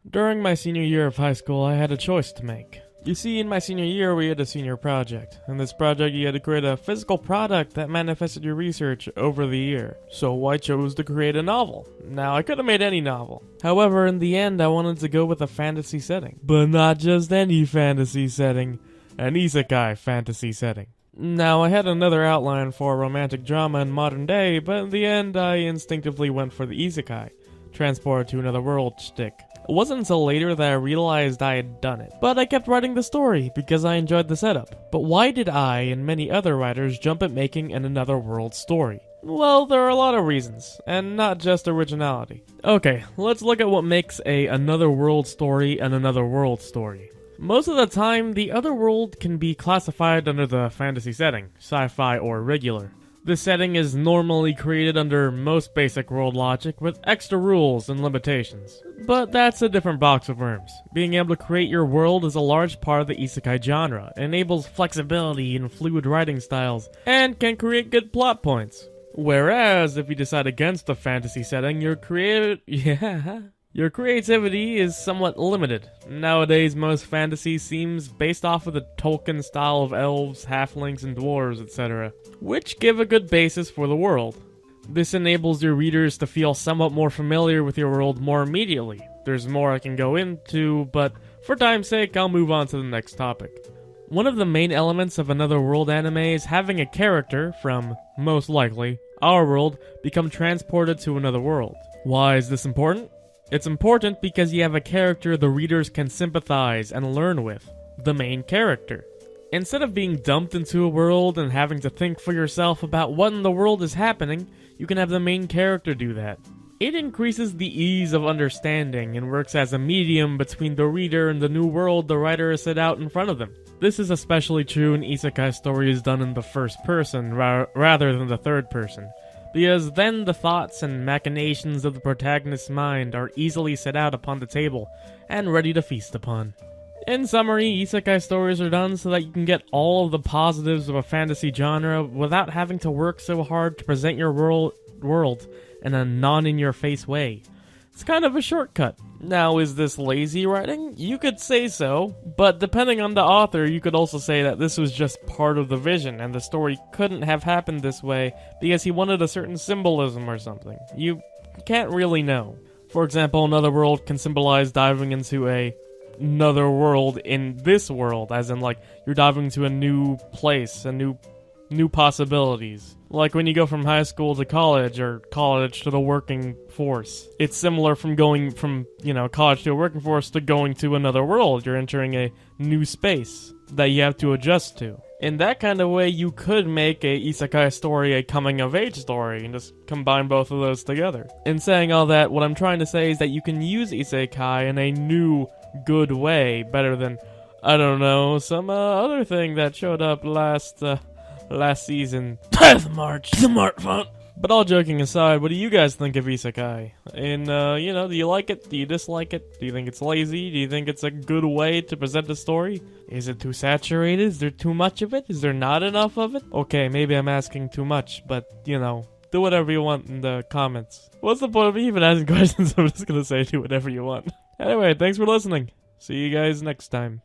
During my senior year of high school, I had a choice to make. You see, in my senior year, we had a senior project. In this project, you had to create a physical product that manifested your research over the year. So I chose to create a novel. Now, I could have made any novel. However, in the end, I wanted to go with a fantasy setting. But not just any fantasy setting, an Isekai fantasy setting. Now, I had another outline for a romantic drama in modern day, but in the end, I instinctively went for the Isekai, transport to another world shtick. It wasn't until later that I realized I had done it. But I kept writing the story because I enjoyed the setup. But why did I and many other writers jump at making an another world story? Well, there are a lot of reasons, and not just originality. Okay, let's look at what makes a another world story an another world story. Most of the time, the other world can be classified under the fantasy setting, sci-fi or regular. This setting is normally created under most basic world logic with extra rules and limitations. But that's a different box of worms. Being able to create your world is a large part of the Isekai genre, enables flexibility and fluid writing styles, and can create good plot points. Whereas, if you decide against the fantasy setting, your creativity is somewhat limited. Nowadays, most fantasy seems based off of the Tolkien style of elves, halflings, and dwarves, etc., which give a good basis for the world. This enables your readers to feel somewhat more familiar with your world more immediately. There's more I can go into, but for time's sake, I'll move on to the next topic. One of the main elements of another world anime is having a character from, most likely, our world, become transported to another world. Why is this important? It's important because you have a character the readers can sympathize and learn with, the main character. Instead of being dumped into a world and having to think for yourself about what in the world is happening, you can have the main character do that. It increases the ease of understanding and works as a medium between the reader and the new world the writer has set out in front of them. This is especially true in isekai stories done in the first person rather than the third person, because then the thoughts and machinations of the protagonist's mind are easily set out upon the table and ready to feast upon. In summary, isekai stories are done so that you can get all of the positives of a fantasy genre without having to work so hard to present your world in a non-in-your-face way. It's kind of a shortcut. Now, is this lazy writing? You could say so, but depending on the author, you could also say that this was just part of the vision, and the story couldn't have happened this way because he wanted a certain symbolism or something. You can't really know. For example, another world can symbolize diving into another world in this world, as in, like, you're diving to a new place, a new possibilities. Like when you go from high school to college, or college to the working force. It's similar from going from, college to a working force to going to another world. You're entering a new space that you have to adjust to. In that kind of way, you could make a isekai story a coming-of-age story and just combine both of those together. In saying all that, what I'm trying to say is that you can use isekai in a new, good way, better than, I don't know, some other thing that showed up last season. The Mart font. But all joking aside, what do you guys think of isekai? And, do you like it? Do you dislike it? Do you think it's lazy? Do you think it's a good way to present a story? Is it too saturated? Is there too much of it? Is there not enough of it? Okay, maybe I'm asking too much, but, do whatever you want in the comments. What's the point of me even asking questions? I'm just gonna say do whatever you want. Anyway, thanks for listening. See you guys next time.